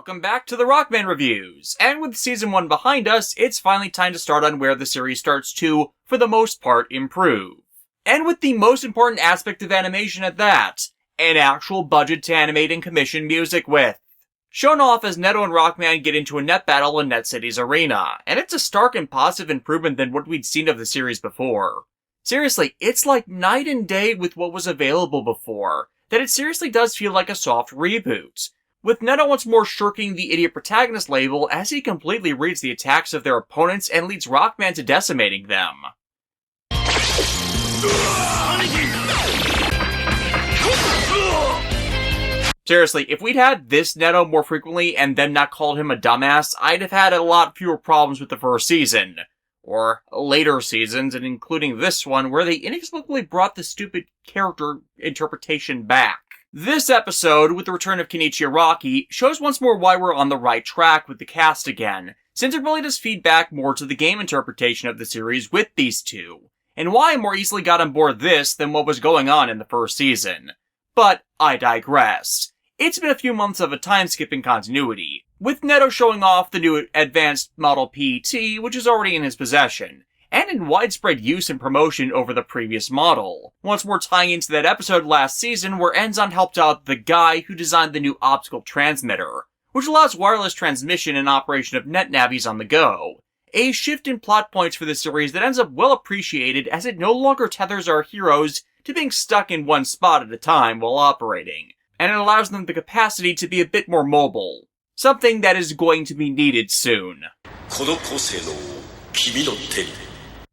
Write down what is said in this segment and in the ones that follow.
Welcome back to the Rockman Reviews, and with Season 1 behind us, it's finally time to start on where the series starts to, for the most part, improve. And with the most important aspect of animation at that, an actual budget to animate and commission music with. Shown off as Neto and Rockman get into a net battle in Net City's arena, and it's a stark and positive improvement than what we'd seen of the series before. Seriously, it's like night and day with what was available before, that it seriously does feel like a soft reboot. With Neto once more shirking the idiot protagonist label as he completely reads the attacks of their opponents and leads Rockman to decimating them. Seriously, if we'd had this Neto more frequently and then not called him a dumbass, I'd have had a lot fewer problems with the first season. Or later seasons, and including this one, where they inexplicably brought the stupid character interpretation back. This episode, with the return of Kenichi Araki, shows once more why we're on the right track with the cast again, since it really does feed back more to the game interpretation of the series with these two, and why I more easily got on board this than what was going on in the first season. But I digress. It's been a few months of a time-skipping continuity, with Neto showing off the new advanced Model PT, which is already in his possession, and in widespread use and promotion over the previous model. Once more tying into that episode last season where Enzon helped out the guy who designed the new optical transmitter, which allows wireless transmission and operation of net navies on the go. A shift in plot points for the series that ends up well appreciated as it no longer tethers our heroes to being stuck in one spot at a time while operating, and it allows them the capacity to be a bit more mobile. Something that is going to be needed soon.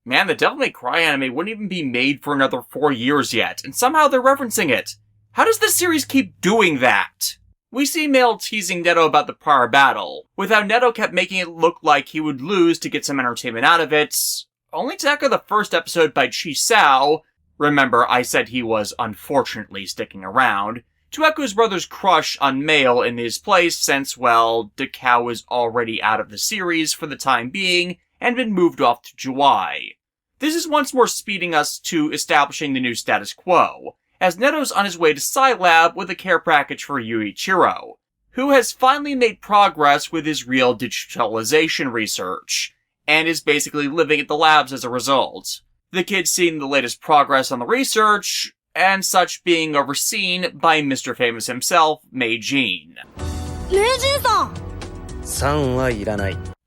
Man, the Devil May Cry anime wouldn't even be made for another 4 years yet, and somehow they're referencing it. How does this series keep doing that? We see Mail teasing Neto about the prior battle, with how Neto kept making it look like he would lose to get some entertainment out of it, only to echo the first episode by Chisao, remember I said he was unfortunately sticking around, to echo his brother's crush on Mail in his place since, well, Dekao is already out of the series for the time being, and been moved off to Juwai. This is once more speeding us to establishing the new status quo, as Neto's on his way to SciLab with a care package for Yuichiro, who has finally made progress with his real digitalization research, and is basically living at the labs as a result. The kid seeing the latest progress on the research, and such being overseen by Mr. Famous himself, Meijin.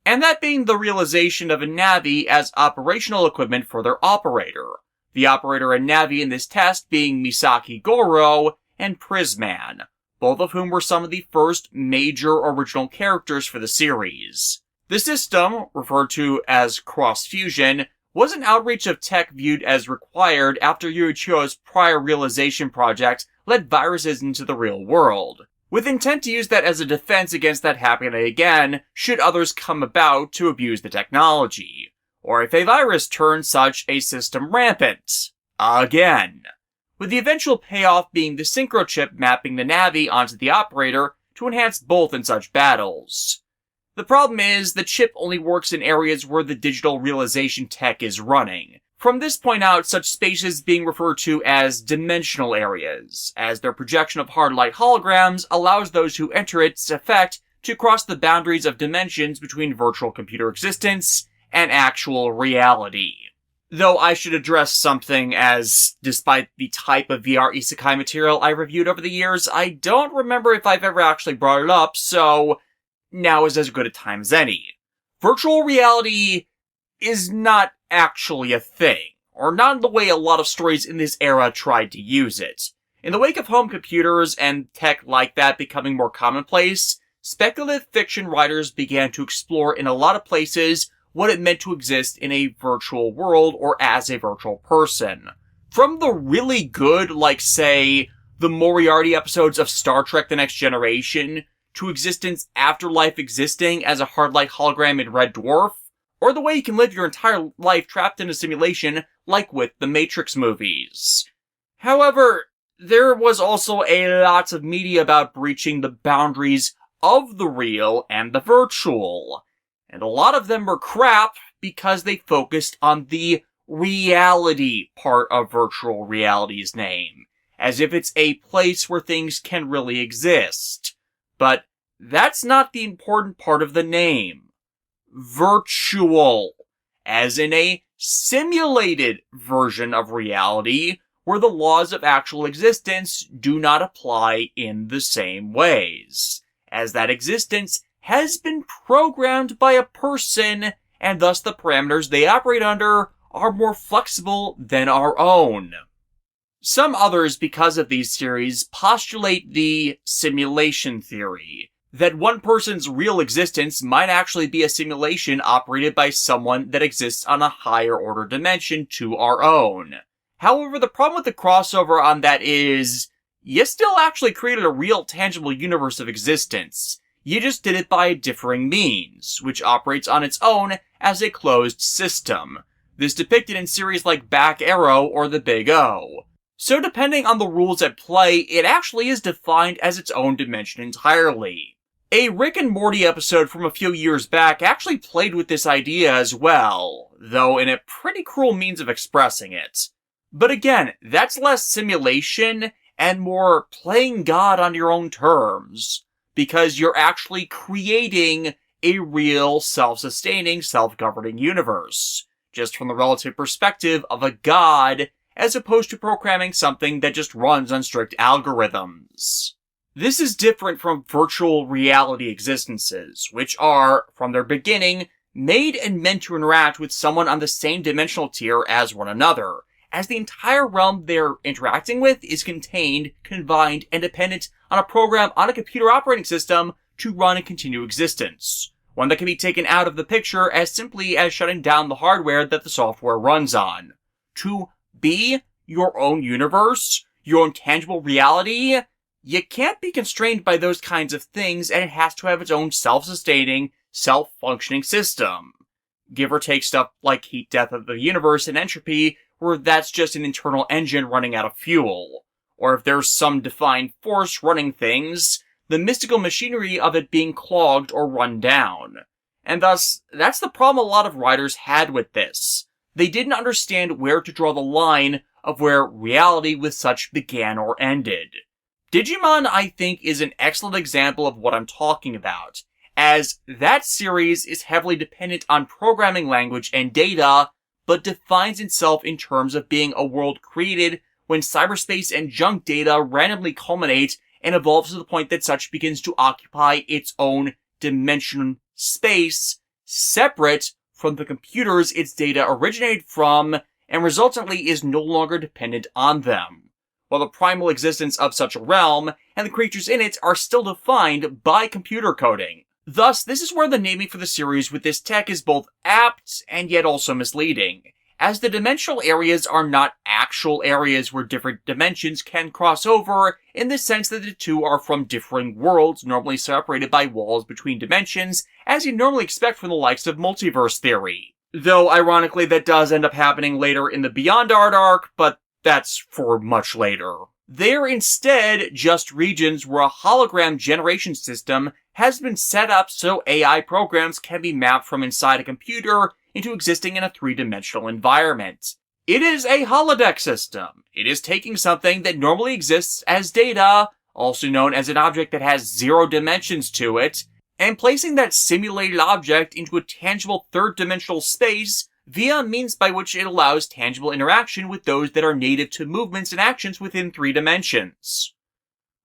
And that being the realization of a Navi as operational equipment for their operator. The operator and Navi in this test being Misaki Goro and Prisman, both of whom were some of the first major original characters for the series. The system, referred to as cross-fusion, was an outreach of tech viewed as required after Yuichiro's prior realization project led viruses into the real world, with intent to use that as a defense against that happening again should others come about to abuse the technology, or if a virus turns such a system rampant. Again. With the eventual payoff being the synchro chip mapping the Navi onto the operator to enhance both in such battles. The problem is, the chip only works in areas where the digital realization tech is running. From this point out, such spaces being referred to as dimensional areas, as their projection of hard light holograms allows those who enter its effect to cross the boundaries of dimensions between virtual computer existence and actual reality. Though I should address something as, despite the type of VR isekai material I reviewed over the years, I don't remember if I've ever actually brought it up, so now is as good a time as any. Virtual reality is not actually a thing, or not in the way a lot of stories in this era tried to use it. In the wake of home computers and tech like that becoming more commonplace, speculative fiction writers began to explore in a lot of places what it meant to exist in a virtual world or as a virtual person. From the really good, like say, the Moriarty episodes of Star Trek The Next Generation, to existence after life existing as a hard light hologram in Red Dwarf, or the way you can live your entire life trapped in a simulation like with the Matrix movies. However, there was also a lot of media about breaching the boundaries of the real and the virtual, and a lot of them were crap because they focused on the reality part of virtual reality's name, as if it's a place where things can really exist. But that's not the important part of the name. Virtual, as in a simulated version of reality where the laws of actual existence do not apply in the same ways, as that existence has been programmed by a person, and thus the parameters they operate under are more flexible than our own. Some others, because of these theories, postulate the simulation theory, that one person's real existence might actually be a simulation operated by someone that exists on a higher order dimension to our own. However, the problem with the crossover on that is, you still actually created a real tangible universe of existence. You just did it by differing means, which operates on its own as a closed system. This depicted in series like Back Arrow or The Big O. So depending on the rules at play, it actually is defined as its own dimension entirely. A Rick and Morty episode from a few years back actually played with this idea as well, though in a pretty cruel means of expressing it. But again, that's less simulation and more playing God on your own terms, because you're actually creating a real self-sustaining, self-governing universe, just from the relative perspective of a god, as opposed to programming something that just runs on strict algorithms. This is different from virtual reality existences, which are, from their beginning, made and meant to interact with someone on the same dimensional tier as one another, as the entire realm they're interacting with is contained, confined, and dependent on a program on a computer operating system to run and continue existence. One that can be taken out of the picture as simply as shutting down the hardware that the software runs on. To be your own universe, your own tangible reality, you can't be constrained by those kinds of things, and it has to have its own self-sustaining, self-functioning system. Give or take stuff like heat death of the universe and entropy, where that's just an internal engine running out of fuel. Or if there's some defined force running things, the mystical machinery of it being clogged or run down. And thus, that's the problem a lot of writers had with this. They didn't understand where to draw the line of where reality with such began or ended. Digimon, I think, is an excellent example of what I'm talking about, as that series is heavily dependent on programming language and data, but defines itself in terms of being a world created when cyberspace and junk data randomly culminate and evolves to the point that such begins to occupy its own dimension space, separate from the computers its data originated from, and resultantly is no longer dependent on them, while the primal existence of such a realm and the creatures in it are still defined by computer coding. Thus, this is where the naming for the series with this tech is both apt and yet also misleading, as the dimensional areas are not actual areas where different dimensions can cross over in the sense that the two are from differing worlds normally separated by walls between dimensions, as you normally expect from the likes of multiverse theory. Though, ironically, that does end up happening later in the Beyond Art arc, but that's for much later. They're instead just regions where a hologram generation system has been set up so AI programs can be mapped from inside a computer into existing in a three-dimensional environment. It is a holodeck system. It is taking something that normally exists as data, also known as an object that has 0 dimensions to it, and placing that simulated object into a tangible third-dimensional space via means by which it allows tangible interaction with those that are native to movements and actions within 3 dimensions.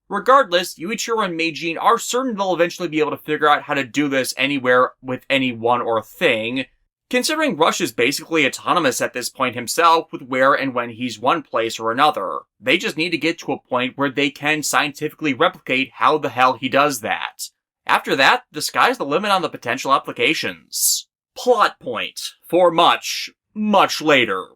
Regardless, Yuichiro and Meijin are certain they'll eventually be able to figure out how to do this anywhere with anyone or thing, considering Rush is basically autonomous at this point himself with where and when he's one place or another. They just need to get to a point where they can scientifically replicate how the hell he does that. After that, the sky's the limit on the potential applications. Plot point. For much, much later.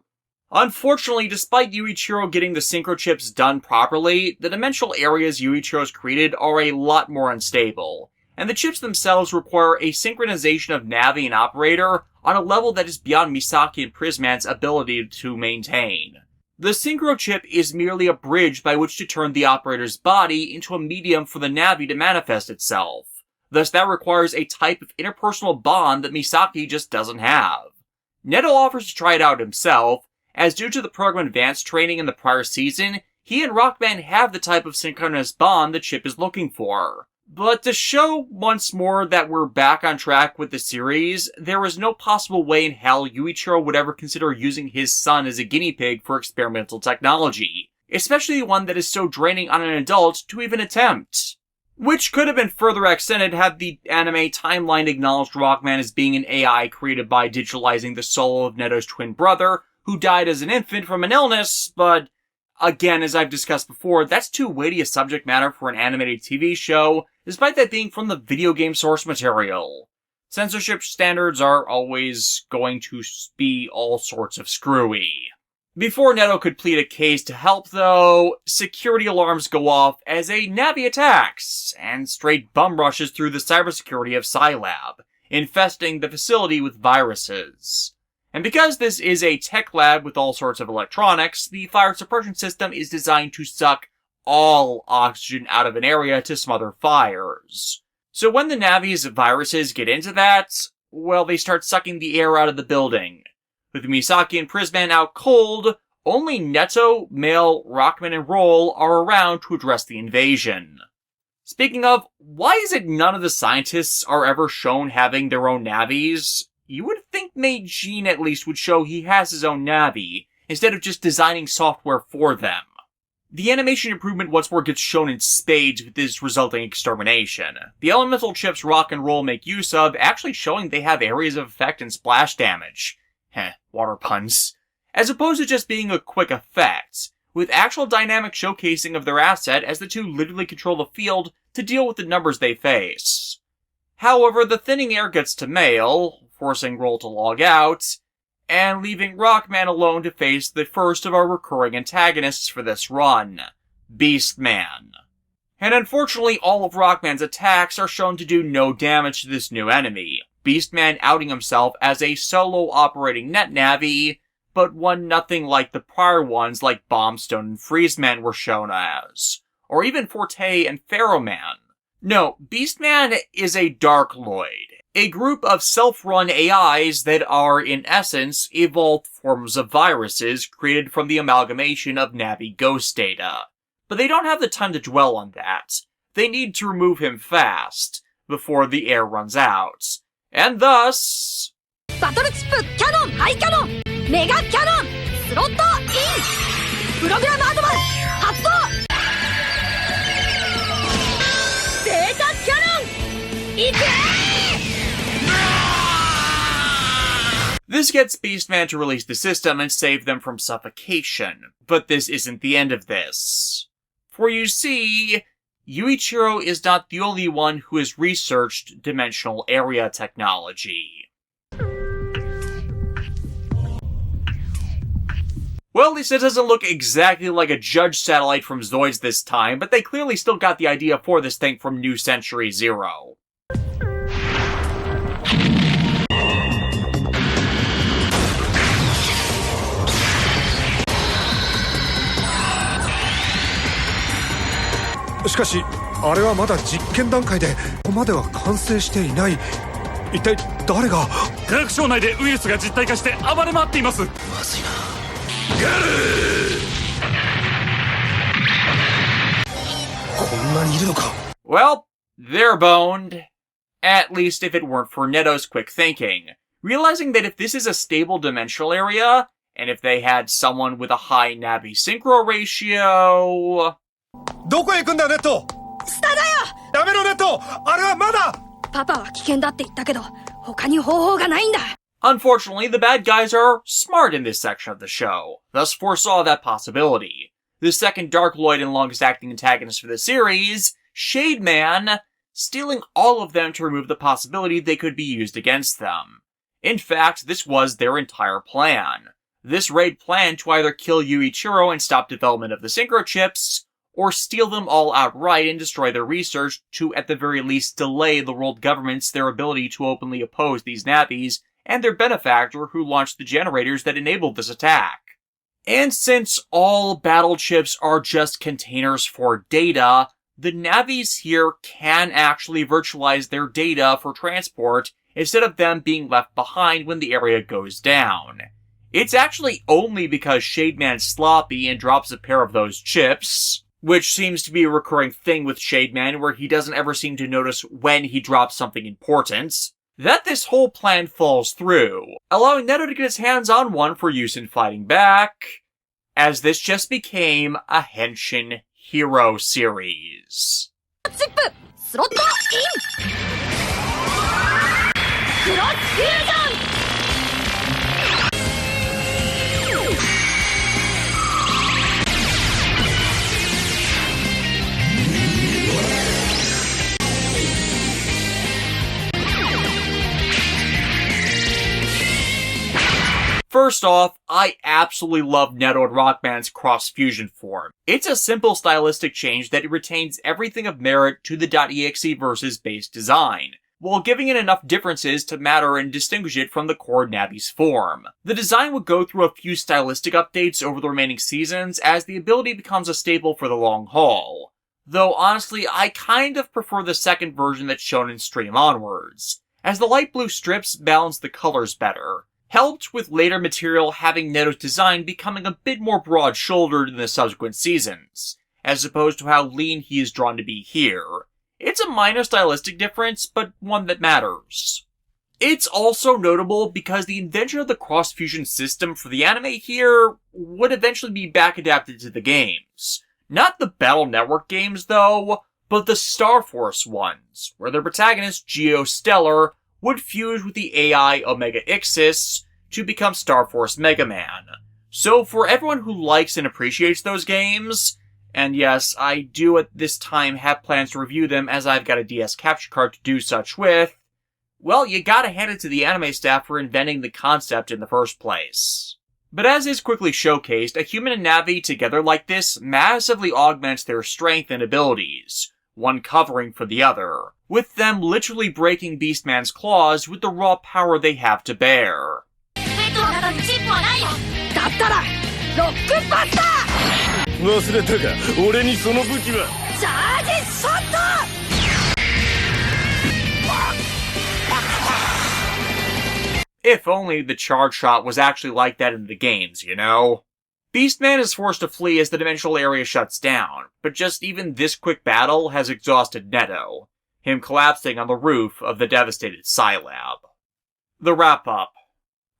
Unfortunately, despite Yuichiro getting the synchro chips done properly, the dimensional areas Yuichiro's created are a lot more unstable, and the chips themselves require a synchronization of Navi and operator on a level that is beyond Misaki and Prisman's ability to maintain. The synchro chip is merely a bridge by which to turn the operator's body into a medium for the Navi to manifest itself. Thus, that requires a type of interpersonal bond that Misaki just doesn't have. Neto offers to try it out himself, as due to the program advanced training in the prior season, he and Rockman have the type of synchronous bond the chip is looking for. But to show once more that we're back on track with the series, there is no possible way in hell Yuichiro would ever consider using his son as a guinea pig for experimental technology, especially one that is so draining on an adult to even attempt. Which could have been further extended had the anime timeline acknowledged Rockman as being an AI created by digitalizing the soul of Neto's twin brother, who died as an infant from an illness, but again, as I've discussed before, that's too weighty a subject matter for an animated TV show, despite that being from the video game source material. Censorship standards are always going to be all sorts of screwy. Before Neto could plead a case to help, though, security alarms go off as a Navi attacks, and straight bum rushes through the cybersecurity of SciLab, infesting the facility with viruses. And because this is a tech lab with all sorts of electronics, the fire suppression system is designed to suck all oxygen out of an area to smother fires. So when the Navi's viruses get into that, well, they start sucking the air out of the building. With Misaki and Prisman out cold, only Neto, Mail, Rockman, and Roll are around to address the invasion. Speaking of, why is it none of the scientists are ever shown having their own Navis? You would think Meijin at least would show he has his own Navi, instead of just designing software for them. The animation improvement once more gets shown in spades with this resulting extermination. The elemental chips Rock and Roll make use of actually showing they have areas of effect and splash damage. Water puns. As opposed to just being a quick effect, with actual dynamic showcasing of their asset as the two literally control the field to deal with the numbers they face. However, the thinning air gets to Mail, forcing Roll to log out, and leaving Rockman alone to face the first of our recurring antagonists for this run, Beastman. And unfortunately, all of Rockman's attacks are shown to do no damage to this new enemy, Beastman outing himself as a solo operating net Navi, but one nothing like the prior ones like Bombstone and Freezeman were shown as, or even Forte and Pharaohman. No, Beastman is a Darkloid, a group of self-run AIs that are, in essence, evolved forms of viruses created from the amalgamation of Navi ghost data. But they don't have the time to dwell on that. They need to remove him fast, before the air runs out. And thus... Battle Chip Cannon High Cannon Mega Cannon Slot In Program Advance Hatsu Data Cannon Ike! This gets Beastman to release the system and save them from suffocation, but this isn't the end of this. For you see, Yuichiro is not the only one who has researched dimensional area technology. Well, at least it doesn't look exactly like a Judge satellite from Zoids this time, but they clearly still got the idea for this thing from New Century Zero.しかし、あれはまだ実験段階で、ここまでは完成していない。一体誰が？科学省内でウイルスが実体化して暴れ回っています。まずいな。ガルー！こんなにいるのか。Well, they're boned. At least if it weren't for Neto's quick thinking. Realizing that if this is a stable dimensional area, and if they had someone with a high Navi synchro ratio... どこへ行くんだ、ネット。下だよ。ダメろ、ネット。あれはまだ。パパは危険だって言ったけど、他に方法がないんだ。Unfortunately, the bad guys are smart in this section of the show, thus foresaw that possibility. The second Darkloid and longest-acting antagonist for the series, Shademan, stealing all of them to remove the possibility they could be used against them. In fact, this was their entire plan. This raid planned to either kill Yuichiro and stop development of the synchro chips, or steal them all outright and destroy their research to, at the very least, delay the world governments their ability to openly oppose these Navis and their benefactor who launched the generators that enabled this attack. And since all battle chips are just containers for data, the Navis here can actually virtualize their data for transport instead of them being left behind when the area goes down. It's actually only because Shademan's sloppy and drops a pair of those chips which seems to be a recurring thing with Shademan, where he doesn't ever seem to notice when he drops something important, that this whole plan falls through, allowing Neto to get his hands on one for use in fighting back, as this just became a henshin hero series. チップスロットインクロスフュージョン First off, I absolutely love Neto and Rockman's cross-fusion form. It's a simple stylistic change that retains everything of merit to the .exe versus base design, while giving it enough differences to matter and distinguish it from the core Navi's form. The design would go through a few stylistic updates over the remaining seasons as the ability becomes a staple for the long haul. Though honestly, I kind of prefer the second version that's shown in stream onwards, as the light blue strips balance the colors better, helped with later material having Neto's design becoming a bit more broad-shouldered in the subsequent seasons, as opposed to how lean he is drawn to be here. It's a minor stylistic difference, but one that matters. It's also notable because the invention of the cross-fusion system for the anime here would eventually be back-adapted to the games. Not the Battle Network games, though, but the Star Force ones, where the protagonist, Geostellar, would fuse with the AI Omega Ixis to become Star Force Mega Man. So for everyone who likes and appreciates those games, and yes, I do at this time have plans to review them as I've got a DS capture card to do such with, well, you gotta hand it to the anime staff for inventing the concept in the first place. But as is quickly showcased, a human and Navi together like this massively augments their strength and abilities, one covering for the other, with them literally breaking Beastman's claws with the raw power they have to bear. だったらロックバスター忘れたか俺にその武器はチャージショット If only the charge shot was actually like that in the games, you know? Beastman is forced to flee as the dimensional area shuts down, but just even this quick battle has exhausted Neto, him collapsing on the roof of the devastated SciLab. The wrap-up.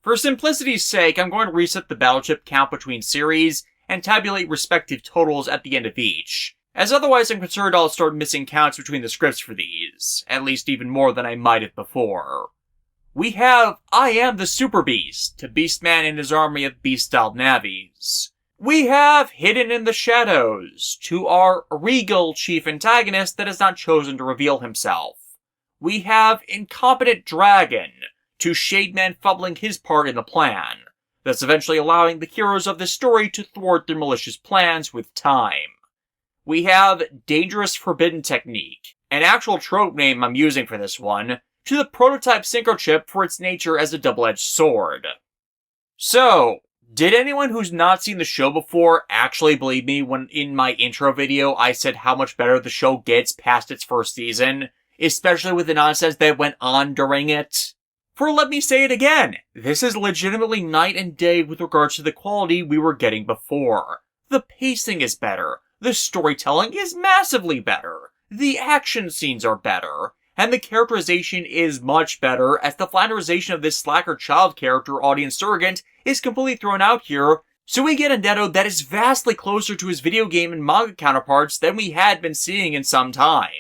For simplicity's sake, I'm going to reset the battleship count between series and tabulate respective totals at the end of each, as otherwise I'm concerned I'll start missing counts between the scripts for these, at least even more than I might have before. We have I Am the Super Beast to Beastman and his army of beast-styled navies. We have Hidden in the Shadows to our regal chief antagonist that has not chosen to reveal himself. We have Incompetent Dragon to Shademan fumbling his part in the plan, thus eventually allowing the heroes of this story to thwart their malicious plans with time. We have Dangerous Forbidden Technique, an actual trope name I'm using for this one, to the prototype synchro chip for its nature as a double-edged sword. So, did anyone who's not seen the show before actually believe me when in my intro video I said how much better the show gets past its first season, especially with the nonsense that went on during it? For let me say it again, this is legitimately night and day with regards to the quality we were getting before. The pacing is better, the storytelling is massively better, the action scenes are better, and the characterization is much better as the flanderization of this slacker child character audience surrogate is completely thrown out here, so we get a Neto that is vastly closer to his video game and manga counterparts than we had been seeing in some time.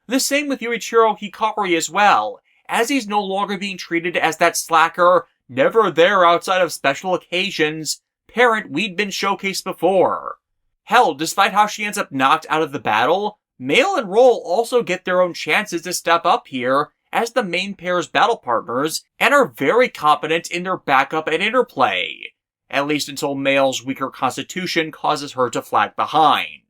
The same with Yuichiro Hikari as well, as he's no longer being treated as that slacker, never there outside of special occasions, parent we'd been showcased before. Hell, despite how she ends up knocked out of the battle, Male and Roll also get their own chances to step up here as the main pair's battle partners and are very competent in their backup and interplay, at least until Male's weaker constitution causes her to flag behind.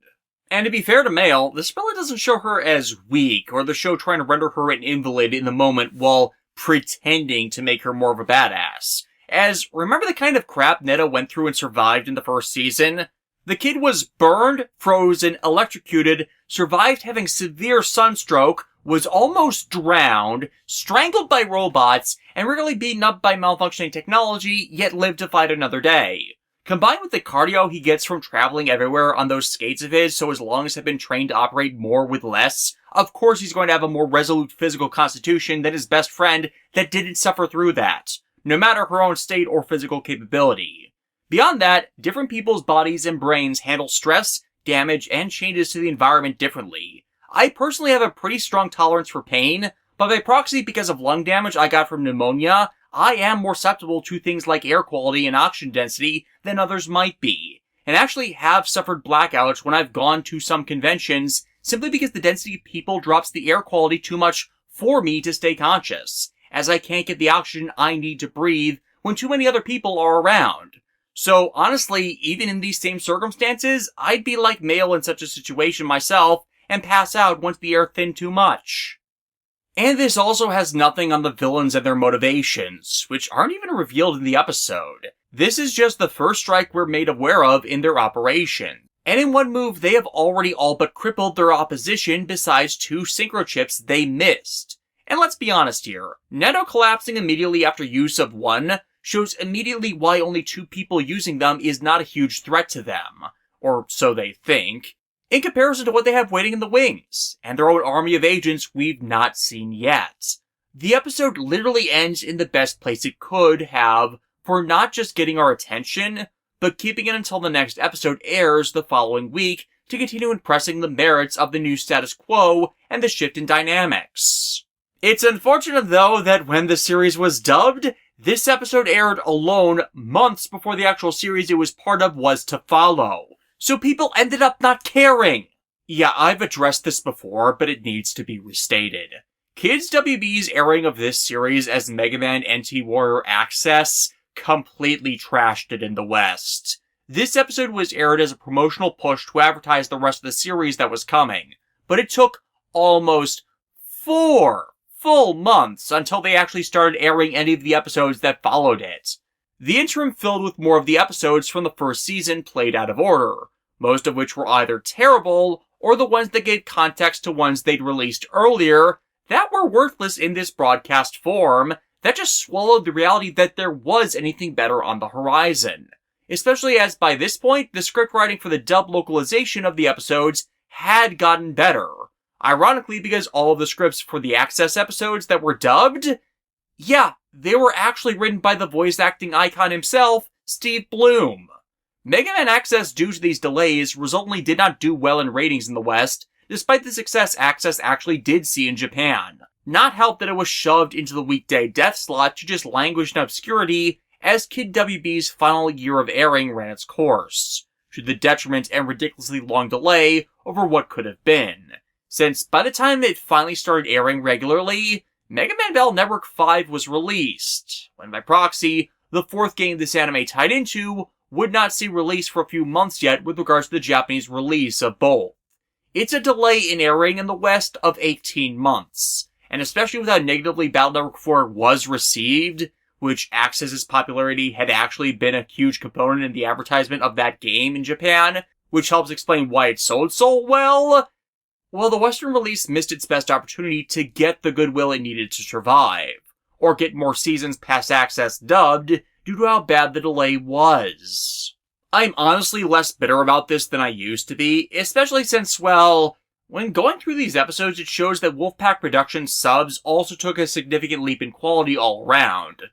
And to be fair to Male, this really doesn't show her as weak, or the show trying to render her an invalid in the moment while pretending to make her more of a badass. As, remember the kind of crap Neto went through and survived in the first season? The kid was burned, frozen, electrocuted, survived having severe sunstroke, was almost drowned, strangled by robots, and regularly beaten up by malfunctioning technology, yet lived to fight another day. Combined with the cardio he gets from traveling everywhere on those skates of his, so his lungs have been trained to operate more with less, of course he's going to have a more resolute physical constitution than his best friend that didn't suffer through that, no matter her own state or physical capability. Beyond that, different people's bodies and brains handle stress, damage, and changes to the environment differently. I personally have a pretty strong tolerance for pain, but by proxy because of lung damage I got from pneumonia, I am more susceptible to things like air quality and oxygen density than others might be, and actually have suffered blackouts when I've gone to some conventions simply because the density of people drops the air quality too much for me to stay conscious, as I can't get the oxygen I need to breathe when too many other people are around. So honestly, even in these same circumstances, I'd be like Mail in such a situation myself and pass out once the air thinned too much. And this also has nothing on the villains and their motivations, which aren't even revealed in the episode. This is just the first strike we're made aware of in their operation. And in one move, they have already all but crippled their opposition besides 2 synchro chips they missed. And let's be honest here, Netto collapsing immediately after use of one shows immediately why only 2 people using them is not a huge threat to them. Or so they think. In comparison to what they have waiting in the wings, and their own army of agents we've not seen yet. The episode literally ends in the best place it could have for not just getting our attention, but keeping it until the next episode airs the following week to continue impressing the merits of the new status quo and the shift in dynamics. It's unfortunate though that when the series was dubbed, this episode aired alone months before the actual series it was part of was to follow. So people ended up not caring. Yeah, I've addressed this before, but it needs to be restated. Kids WB's airing of this series as Mega Man Anti-Warrior Axess completely trashed it in the West. This episode was aired as a promotional push to advertise the rest of the series that was coming, but it took almost 4 full months until they actually started airing any of the episodes that followed it. The interim filled with more of the episodes from the first season played out of order, most of which were either terrible, or the ones that gave context to ones they'd released earlier that were worthless in this broadcast form, that just swallowed the reality that there was anything better on the horizon. Especially as by this point, the script writing for the dub localization of the episodes had gotten better. Ironically, because all of the scripts for the Axess episodes that were dubbed, yeah, they were actually written by the voice acting icon himself, Steve Bloom. Mega Man Axess, due to these delays, resultantly did not do well in ratings in the West, despite the success Axess actually did see in Japan. Not helped that it was shoved into the weekday death slot to just languish in obscurity as Kid WB's final year of airing ran its course, to the detriment and ridiculously long delay over what could have been, since by the time it finally started airing regularly, Mega Man Battle Network 5 was released, when by proxy, the 4th game this anime tied into would not see release for a few months yet with regards to the Japanese release of both. It's a delay in airing in the West of 18 months, and especially with how negatively Battle Network 4 was received, which Axess's popularity had actually been a huge component in the advertisement of that game in Japan, which helps explain why it sold so well. Well, the Western release missed its best opportunity to get the goodwill it needed to survive, or get more seasons past Axess dubbed due to how bad the delay was. I'm honestly less bitter about this than I used to be, especially since, well, when going through these episodes it shows that Wolfpack Productions subs also took a significant leap in quality all around.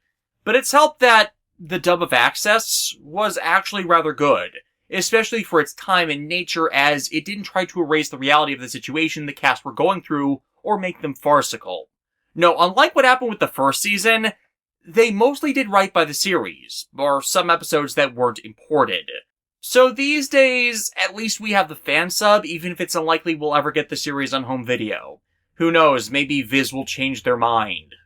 But it's helped that the dub of Axess was actually rather good, especially for its time and nature, as it didn't try to erase the reality of the situation the cast were going through or make them farcical. No, unlike what happened with the first season, they mostly did right by the series, or some episodes that weren't imported. So these days, at least we have the fan sub, even if it's unlikely we'll ever get the series on home video. Who knows, maybe Viz will change their mind.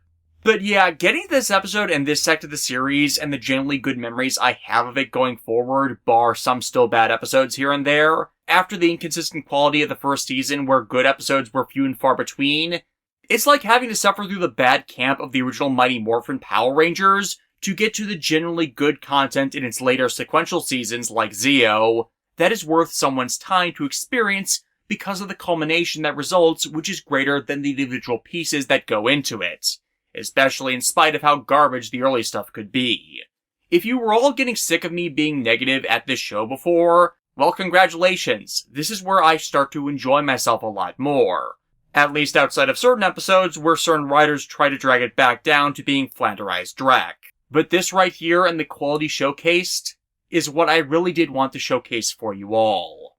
But yeah, getting this episode and this sect of the series and the generally good memories I have of it going forward, bar some still bad episodes here and there, after the inconsistent quality of the first season where good episodes were few and far between, it's like having to suffer through the bad camp of the original Mighty Morphin Power Rangers to get to the generally good content in its later sequential seasons like Zeo, that is worth someone's time to experience because of the culmination that results, which is greater than the individual pieces that go into it. Especially in spite of how garbage the early stuff could be. If you were all getting sick of me being negative at this show before, well, congratulations. This is where I start to enjoy myself a lot more. At least outside of certain episodes where certain writers try to drag it back down to being flanderized dreck. But this right here and the quality showcased is what I really did want to showcase for you all.